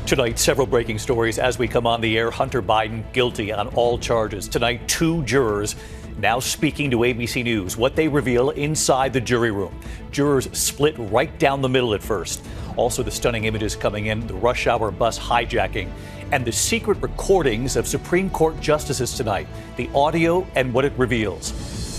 Tonight, several breaking stories as we come on the air. Hunter Biden guilty on all charges. Tonight, two jurors now speaking to ABC News. What they reveal inside the jury room. Jurors split right down the middle at first. Also, the stunning images coming in, the rush hour bus hijacking, and the secret recordings of Supreme Court justices tonight. The audio and what it reveals.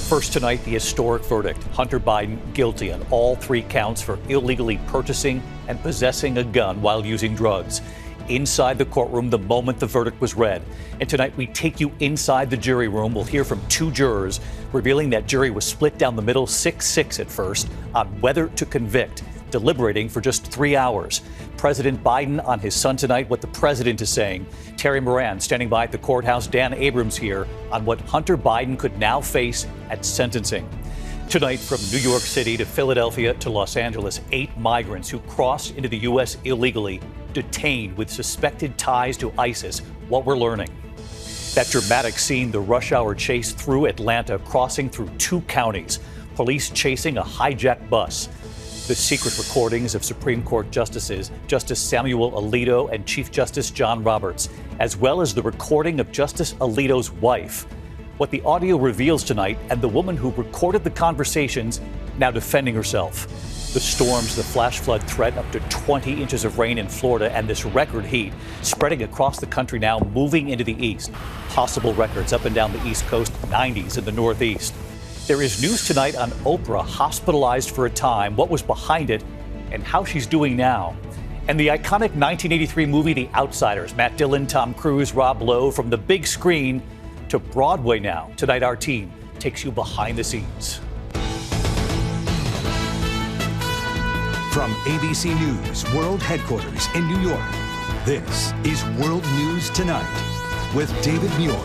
First tonight, the historic verdict. Hunter Biden guilty on all three counts for illegally purchasing and possessing a gun while using drugs. Inside the courtroom the moment the verdict was read. And tonight we take you inside the jury room. We'll hear from two jurors revealing that jury was split down the middle 6-6 at first on whether to convict, deliberating for just 3 hours. President Biden on his son tonight, what the president is saying. Terry Moran standing by at the courthouse. Dan Abrams here on what Hunter Biden could now face at sentencing. Tonight, from New York City to Philadelphia to Los Angeles, 8 migrants who crossed into the U.S. illegally, detained with suspected ties to ISIS. What we're learning. That dramatic scene, the rush hour chase through Atlanta, crossing through 2 counties. Police chasing a hijacked bus. The secret recordings of Supreme Court justices, Justice Samuel Alito and Chief Justice John Roberts, as well as the recording of Justice Alito's wife. What the audio reveals tonight, and the woman who recorded the conversations now defending herself. The storms, the flash flood threat, up to 20 inches of rain in Florida, and this record heat spreading across the country now, moving into the east. Possible records up and down the East Coast, 90s in the Northeast. There is news tonight on Oprah, hospitalized for a time, what was behind it, and how she's doing now. And the iconic 1983 movie The Outsiders, Matt Dillon, Tom Cruise, Rob Lowe, from the big screen to Broadway now. Tonight our team takes you behind the scenes. From ABC News World Headquarters in New York, this is World News Tonight with David Muir.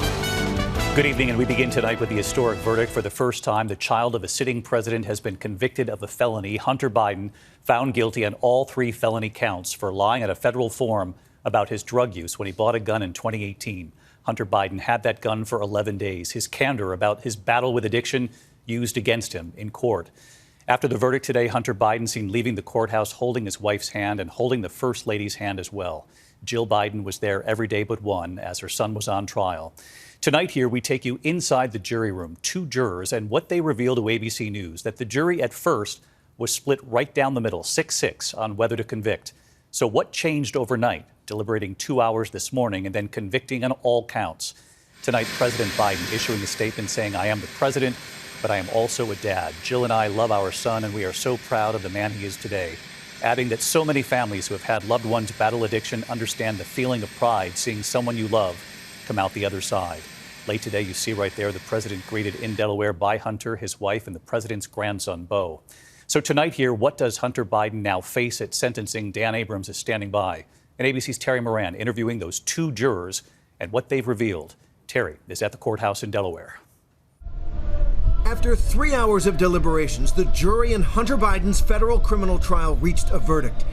Good evening, and we begin tonight with the historic verdict. For the first time, the child of a sitting president has been convicted of a felony. Hunter Biden found guilty on all 3 felony counts for lying at a federal forum about his drug use when he bought a gun in 2018. Hunter Biden had that gun for 11 days. His candor about his battle with addiction used against him in court. After the verdict today, Hunter Biden seen leaving the courthouse holding his wife's hand and holding the First Lady's hand as well. Jill Biden was there every day but one as her son was on trial. Tonight here, we take you inside the jury room, 2 jurors, and what they reveal to ABC News, that the jury at first was split right down the middle, 6-6, on whether to convict. So what changed overnight, deliberating 2 hours this morning and then convicting on all counts? Tonight, President Biden issuing a statement saying, "I am the president, but I am also a dad. Jill and I love our son, and we are so proud of the man he is today." Adding that so many families who have had loved ones battle addiction understand the feeling of pride seeing someone you love come out the other side. Late today, you see right there the president greeted in Delaware by Hunter, his wife, and the president's grandson, Beau. So tonight here, what does Hunter Biden now face at sentencing? Dan Abrams is standing by. And ABC's Terry Moran interviewing those 2 jurors and what they've revealed. Terry is at the courthouse in Delaware. After 3 hours of deliberations, the jury in Hunter Biden's federal criminal trial reached a verdict.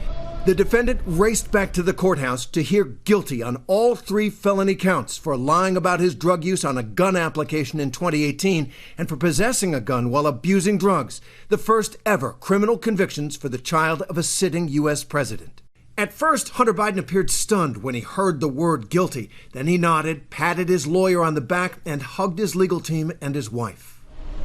The defendant raced back to the courthouse to hear guilty on all 3 felony counts for lying about his drug use on a gun application in 2018 and for possessing a gun while abusing drugs, the first ever criminal convictions for the child of a sitting U.S. president. At first, Hunter Biden appeared stunned when he heard the word guilty. Then he nodded, patted his lawyer on the back, and hugged his legal team and his wife.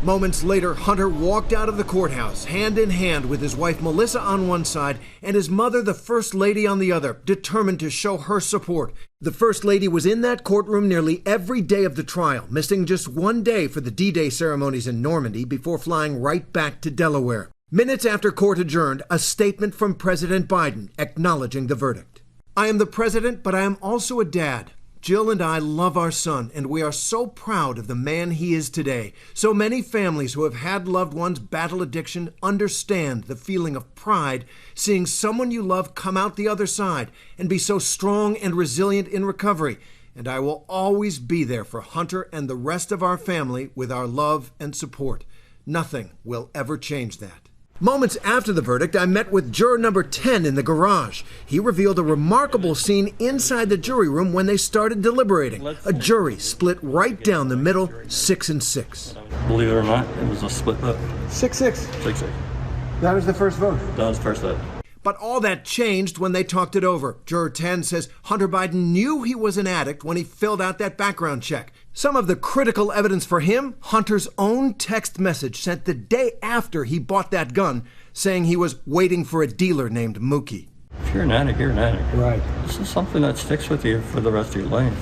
Moments later, Hunter walked out of the courthouse, hand in hand with his wife Melissa on one side and his mother, the First Lady, on the other, determined to show her support. The First Lady was in that courtroom nearly every day of the trial, missing just 1 day for the D-Day ceremonies in Normandy before flying right back to Delaware. Minutes after court adjourned, a statement from President Biden acknowledging the verdict. "I am the president, but I am also a dad. Jill and I love our son, and we are so proud of the man he is today. So many families who have had loved ones battle addiction understand the feeling of pride seeing someone you love come out the other side and be so strong and resilient in recovery. And I will always be there for Hunter and the rest of our family with our love and support. Nothing will ever change that." Moments after the verdict, I met with juror number 10 in the garage. He revealed a remarkable scene inside the jury room when they started deliberating. A jury split right down the middle, 6-6. Believe it or not, it was a split vote. 6-6. 6-6. That was the first vote. That was the first vote. But all that changed when they talked it over. Juror 10 says Hunter Biden knew he was an addict when he filled out that background check. Some of the critical evidence for him, Hunter's own text message sent the day after he bought that gun, saying he was waiting for a dealer named Mookie. If you're an addict, you're an addict. Right. This is something that sticks with you for the rest of your life.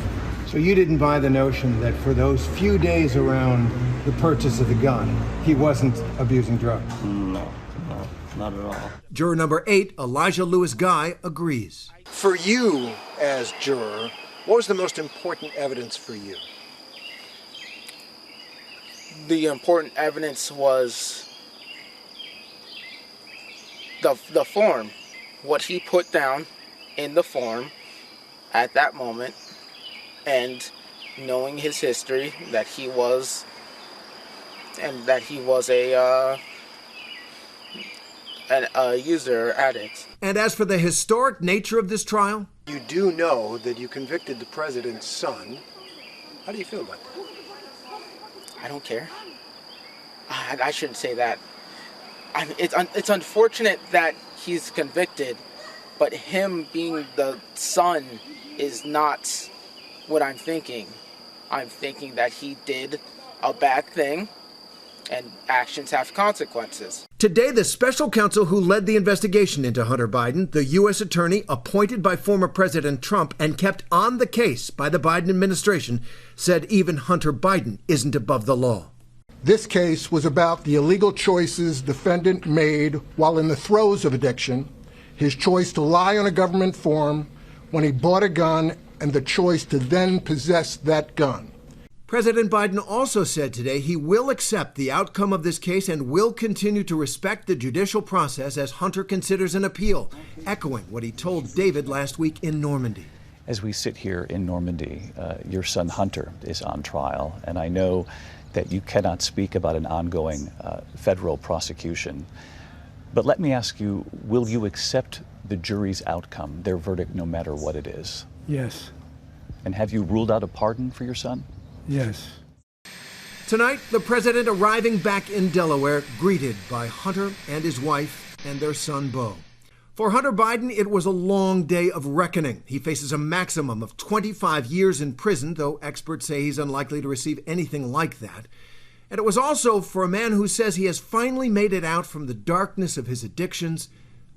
So you didn't buy the notion that for those few days around the purchase of the gun, he wasn't abusing drugs? No, not at all. Juror number 8, Elijah Lewis Guy, agrees. For you as juror, what was the most important evidence for you? The important evidence was the form, what he put down in the form at that moment, and knowing his history, that he was a user addict. And as for the historic nature of this trial, You do know that you convicted the president's son. How do you feel about that? I don't care. I shouldn't say that. It's unfortunate that he's convicted, but him being the son is not what I'm thinking. I'm thinking that he did a bad thing, and actions have consequences. today the special counsel who led the investigation into Hunter Biden, the U.S. attorney appointed by former President Trump and kept on the case by the Biden administration, said even Hunter Biden isn't above the law. This case was about the illegal choices defendant made while in the throes of addiction, his choice to lie on a government form when he bought a gun, and the choice to then possess that gun. President Biden also said today he will accept the outcome of this case and will continue to respect the judicial process as Hunter considers an appeal, echoing what he told David last week in Normandy. As we sit here in Normandy, your son Hunter is on trial, and I know that you cannot speak about an ongoing federal prosecution. But let me ask you, will you accept the jury's outcome, their verdict, no matter what it is? Yes. And have you ruled out a pardon for your son? Yes. Tonight, the president arriving back in Delaware, greeted by Hunter and his wife and their son, Beau. For Hunter Biden, it was a long day of reckoning. He faces a maximum of 25 years in prison, though experts say he's unlikely to receive anything like that. And it was also, for a man who says he has finally made it out from the darkness of his addictions,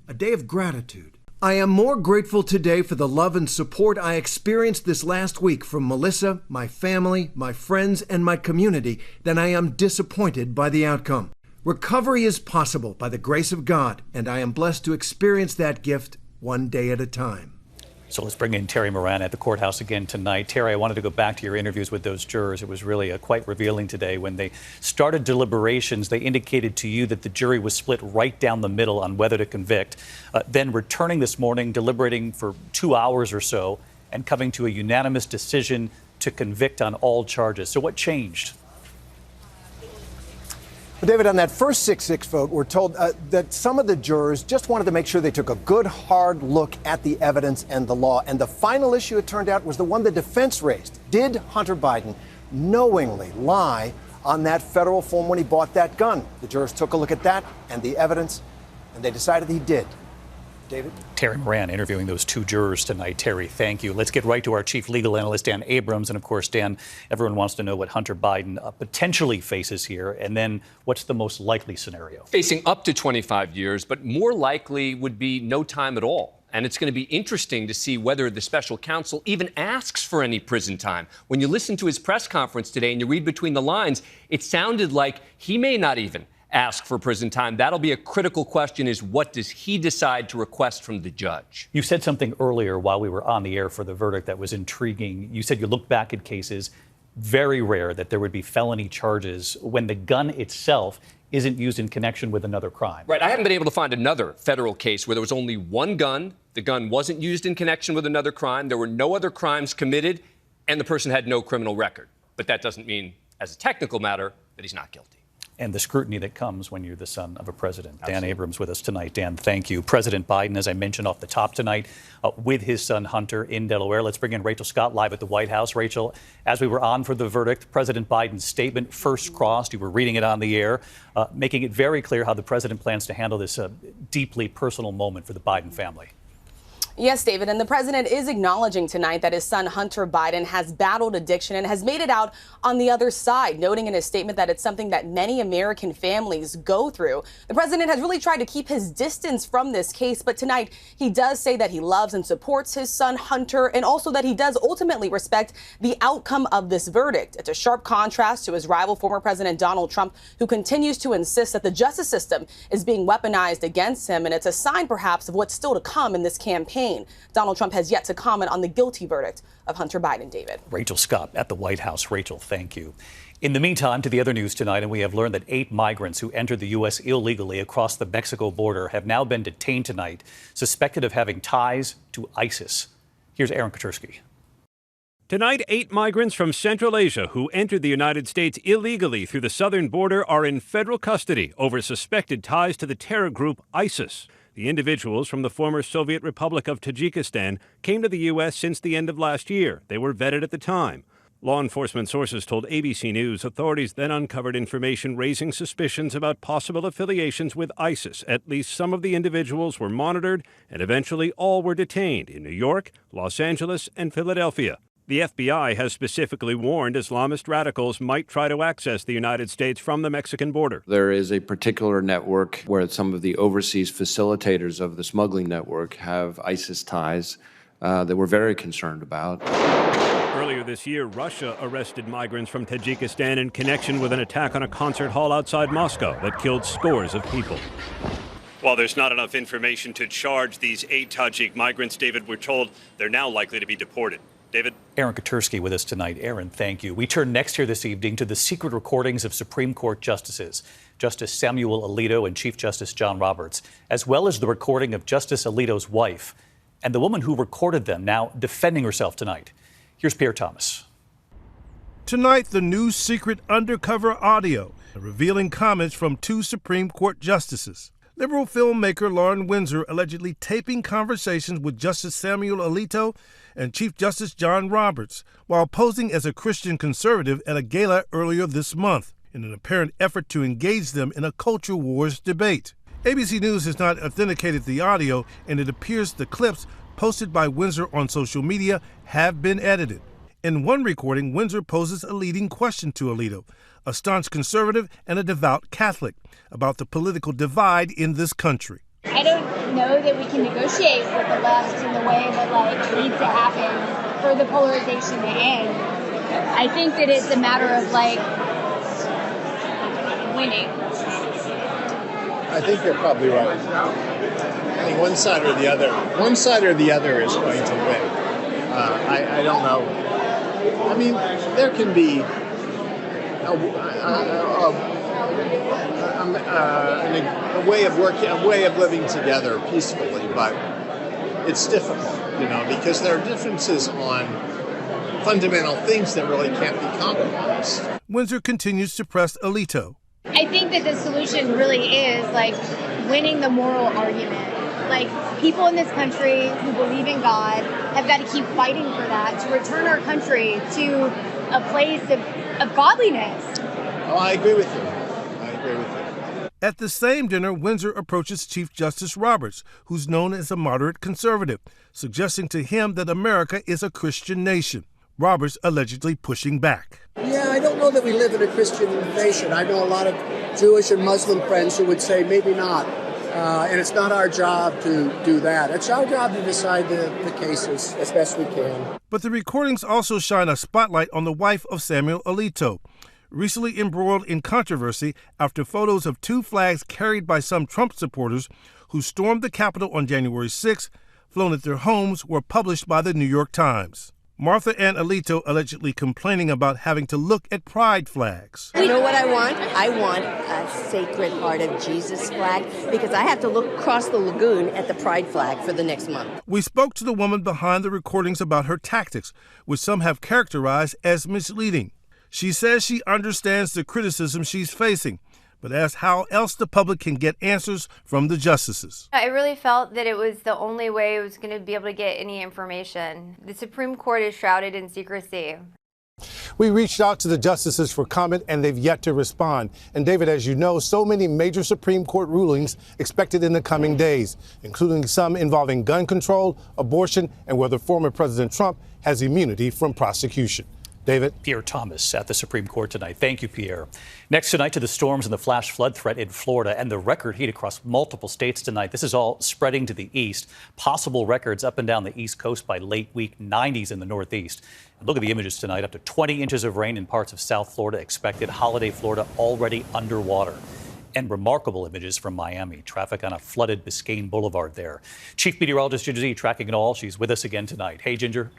a day of gratitude. I am more grateful today for the love and support I experienced this last week from Melissa, my family, my friends, and my community than I am disappointed by the outcome. Recovery is possible by the grace of God, and I am blessed to experience that gift one day at a time. So let's bring in Terry Moran at the courthouse again tonight. Terry, I wanted to go back to your interviews with those jurors. It was really quite revealing today. When they started deliberations, they indicated to you that the jury was split right down the middle on whether to convict. Then returning this morning, deliberating for 2 hours or so, and coming to a unanimous decision to convict on all charges. So what changed? Well, David, on that first 6-6 vote, we're told that some of the jurors just wanted to make sure they took a good, hard look at the evidence and the law. And the final issue, it turned out, was the one the defense raised. Did Hunter Biden knowingly lie on that federal form when he bought that gun? The jurors took a look at that and the evidence, and they decided he did. David? Terry Moran interviewing those two jurors tonight. Terry, thank you. Let's get right to our chief legal analyst, Dan Abrams. And of course, Dan, everyone wants to know what Hunter Biden potentially faces here. And then what's the most likely scenario? Facing up to 25 years, but more likely would be no time at all. And it's going to be interesting to see whether the special counsel even asks for any prison time. When you listen to his press conference today and you read between the lines, it sounded like he may not even ask for prison time. That'll be a critical question, is what does he decide to request from the judge? You said something earlier while we were on the air for the verdict that was intriguing. You said you look back at cases, very rare that there would be felony charges when the gun itself isn't used in connection with another crime. Right. I haven't been able to find another federal case where there was only one gun, the gun wasn't used in connection with another crime, there were no other crimes committed, and the person had no criminal record. But that doesn't mean, as a technical matter, that he's not guilty. and the scrutiny that comes when you're the son of a president. Absolutely. Dan Abrams with us tonight. Dan, thank you. President Biden, as I mentioned off the top tonight, with his son Hunter in Delaware. Let's bring in Rachel Scott live at the White House. Rachel, as we were on for the verdict, President Biden's statement first crossed. You were reading it on the air, making it very clear how the president plans to handle this deeply personal moment for the Biden family. Yes, David, and the president is acknowledging tonight that his son Hunter Biden has battled addiction and has made it out on the other side, noting in his statement that it's something that many American families go through. The president has really tried to keep his distance from this case, but tonight he does say that he loves and supports his son Hunter, and also that he does ultimately respect the outcome of this verdict. It's a sharp contrast to his rival, former President Donald Trump, who continues to insist that the justice system is being weaponized against him, and it's a sign perhaps of what's still to come in this campaign. Donald Trump has yet to comment on the guilty verdict of Hunter Biden, David. Rachel Scott at the White House. Rachel, thank you. In the meantime, to the other news tonight, and we have learned that 8 migrants who entered the U.S. illegally across the Mexico border have now been detained tonight, suspected of having ties to ISIS. Here's Aaron Katersky. Tonight, 8 migrants from Central Asia who entered the United States illegally through the southern border are in federal custody over suspected ties to the terror group ISIS. The individuals from the former Soviet Republic of Tajikistan came to the U.S. since the end of last year. They were vetted at the time. Law enforcement sources told ABC News authorities then uncovered information raising suspicions about possible affiliations with ISIS. At least some of the individuals were monitored, and eventually all were detained in New York, Los Angeles, and Philadelphia. The FBI has specifically warned Islamist radicals might try to access the United States from the Mexican border. There is a particular network where some of the overseas facilitators of the smuggling network have ISIS ties that we're very concerned about. Earlier this year, Russia arrested migrants from Tajikistan in connection with an attack on a concert hall outside Moscow that killed scores of people. While there's not enough information to charge these 8 Tajik migrants, David, we're told they're now likely to be deported. David? Aaron Katersky with us tonight. Aaron, thank you. We turn next here this evening to the secret recordings of Supreme Court justices, Justice Samuel Alito and Chief Justice John Roberts, as well as the recording of Justice Alito's wife and the woman who recorded them now defending herself tonight. Here's Pierre Thomas. Tonight, the new secret undercover audio revealing comments from 2 Supreme Court justices. Liberal filmmaker Lauren Windsor allegedly taping conversations with Justice Samuel Alito and Chief Justice John Roberts while posing as a Christian conservative at a gala earlier this month in an apparent effort to engage them in a culture wars debate. ABC News has not authenticated the audio, and it appears the clips posted by Windsor on social media have been edited. In one recording, Windsor poses a leading question to Alito, a staunch conservative and a devout Catholic, about the political divide in this country. I don't know that we can negotiate with the left in the way that needs to happen for the polarization to end. I think that it's a matter of winning. I think you're probably right. I think one side or the other is going to win. I don't know. I mean, there can be a way of working, a way of living together peacefully, but it's difficult, because there are differences on fundamental things that really can't be compromised. Windsor continues to press Alito. I think that the solution really is winning the moral argument. People in this country who believe in God have got to keep fighting for that, to return our country to a place of godliness. Oh, I agree with you. At the same dinner, Windsor approaches Chief Justice Roberts, who's known as a moderate conservative, suggesting to him that America is a Christian nation. Roberts allegedly pushing back. Yeah, I don't know that we live in a Christian nation. I know a lot of Jewish and Muslim friends who would say maybe not. And it's not our job to do that. It's our job to decide the cases as best we can. But the recordings also shine a spotlight on the wife of Samuel Alito, recently embroiled in controversy after photos of 2 flags carried by some Trump supporters who stormed the Capitol on January 6th, flown at their homes, were published by the New York Times. Martha Ann Alito allegedly complaining about having to look at pride flags. You know what I want? I want a Sacred Heart of Jesus flag, because I have to look across the lagoon at the pride flag for the next month. We spoke to the woman behind the recordings about her tactics, which some have characterized as misleading. She says she understands the criticism she's facing, but asked how else the public can get answers from the justices. I really felt that it was the only way it was going to be able to get any information. The Supreme Court is shrouded in secrecy. We reached out to the justices for comment, and they've yet to respond. And David, as you know, so many major Supreme Court rulings expected in the coming days, including some involving gun control, abortion, and whether former President Trump has immunity from prosecution. David? Pierre Thomas at the Supreme Court tonight. Thank you, Pierre. Next tonight to the storms and the flash flood threat in Florida and the record heat across multiple states tonight. This is all spreading to the east. Possible records up and down the East Coast by late week, 90s in the Northeast. And look at the images tonight. Up to 20 inches of rain in parts of South Florida expected. Holiday Florida already underwater. And remarkable images from Miami. Traffic on a flooded Biscayne Boulevard there. Chief Meteorologist Ginger Z tracking it all. She's with us again tonight. Hey, Ginger.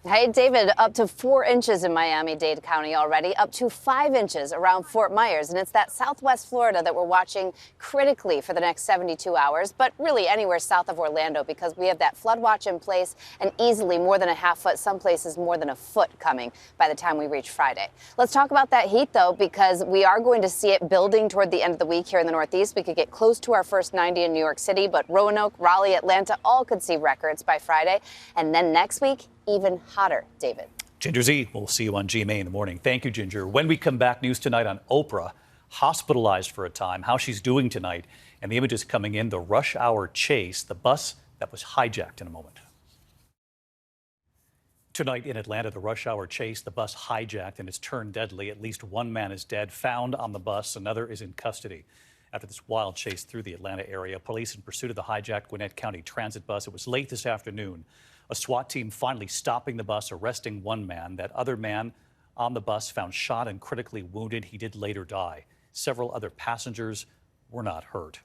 Hey, David, up to 4 inches in Miami-Dade County already, up to 5 inches around Fort Myers. And it's that southwest Florida that we're watching critically for the next 72 hours, but really anywhere south of Orlando because we have that flood watch in place and easily more than a half foot, some places more than a foot coming by the time we reach Friday. Let's talk about that heat, though, because we are going to see it building toward the end of the week here in the Northeast. We could get close to our first 90 in New York City, but Roanoke, Raleigh, Atlanta all could see records by Friday. And then next week, even hotter, David. Ginger Z, we'll see you on GMA in the morning. Thank you, Ginger. When we come back, news tonight on Oprah, hospitalized for a time, how she's doing tonight, and the images coming in, the rush hour chase, the bus that was hijacked in a moment. Tonight in Atlanta, the rush hour chase, the bus hijacked and it's turned deadly. At least one man is dead, found on the bus. Another is in custody. After this wild chase through the Atlanta area, police in pursuit of the hijacked Gwinnett County transit bus. It was late this afternoon. A SWAT team finally stopping the bus, arresting one man. That other man on the bus found shot and critically wounded. He did later die. Several other passengers were not hurt.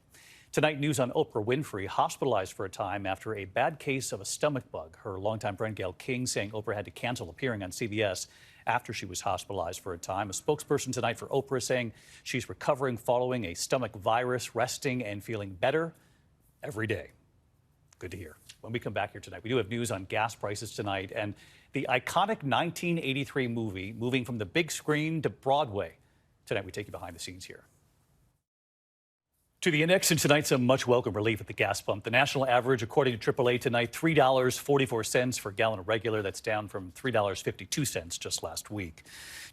Tonight, news on Oprah Winfrey, hospitalized for a time after a bad case of a stomach bug. Her longtime friend Gayle King saying Oprah had to cancel appearing on CBS after she was hospitalized for a time. A spokesperson tonight for Oprah saying she's recovering following a stomach virus, resting and feeling better every day. Good to hear. When we come back here tonight, we do have news on gas prices tonight and the iconic 1983 movie moving from the big screen to Broadway. Tonight, we take you behind the scenes here. To the index, and tonight, some much welcome relief at the gas pump. The national average, according to AAA tonight, $3.44 for a gallon of regular. That's down from $3.52 just last week.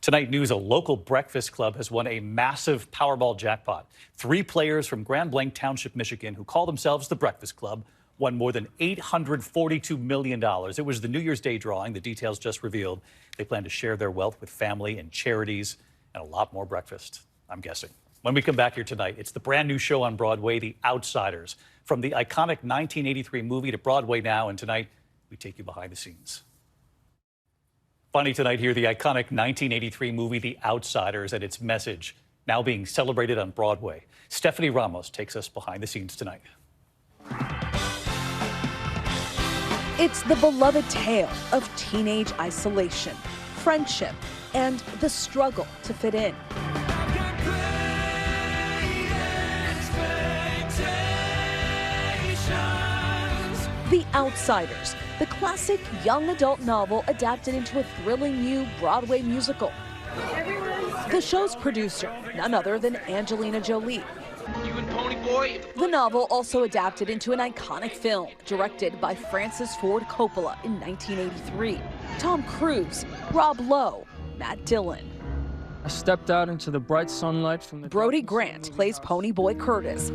Tonight, news, a local breakfast club has won a massive Powerball jackpot. 3 players from Grand Blanc Township, Michigan, who call themselves the Breakfast Club, won more than $842 million. It was the New Year's Day drawing. The details just revealed. They plan to share their wealth with family and charities and a lot more breakfast, I'm guessing. When we come back here tonight, it's the brand new show on Broadway, The Outsiders. From the iconic 1983 movie to Broadway now, and tonight we take you behind the scenes. Funny tonight here, the iconic 1983 movie, The Outsiders, and its message now being celebrated on Broadway. Stephanie Ramos takes us behind the scenes tonight. It's the beloved tale of teenage isolation, friendship, and the struggle to fit in. The Outsiders, the classic young adult novel adapted into a thrilling new Broadway musical. The show's producer, none other than Angelina Jolie. The novel also adapted into an iconic film directed by Francis Ford Coppola in 1983. Tom Cruise, Rob Lowe, Matt Dillon. I stepped out into the bright sunlight from the... Brody Grant plays Pony Boy Curtis.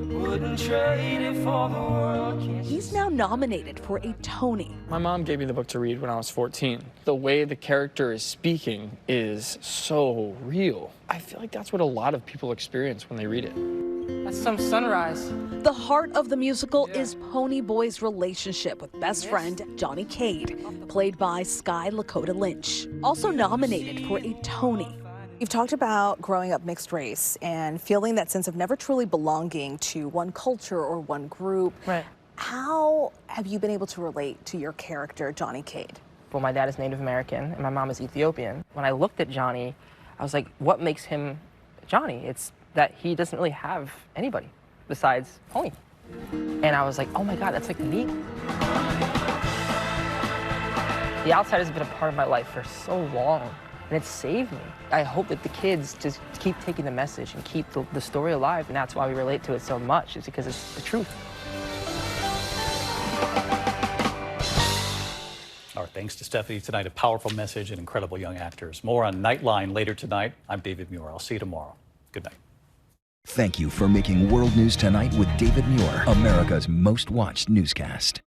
He's now nominated for a Tony. My mom gave me the book to read when I was 14. The way the character is speaking is so real. I feel like that's what a lot of people experience when they read it. That's some sunrise. The heart of the musical is Pony Boy's relationship with best friend Johnny Cade, played by Sky Lakota-Lynch. Also nominated for a Tony. You've talked about growing up mixed race and feeling that sense of never truly belonging to one culture or one group. Right. How have you been able to relate to your character, Johnny Cade? Well, my dad is Native American and my mom is Ethiopian. When I looked at Johnny, I was like, what makes him Johnny? It's that he doesn't really have anybody besides Pony. And I was like, oh my God, that's like me. The Outsiders has been a part of my life for so long. and it saved me. I hope that the kids just keep taking the message and keep the story alive, and that's why we relate to it so much, is because it's the truth. Our thanks to Stephanie tonight. A powerful message and incredible young actors. More on Nightline later tonight. I'm David Muir. I'll see you tomorrow. Good night. Thank you for making World News Tonight with David Muir, America's most watched newscast.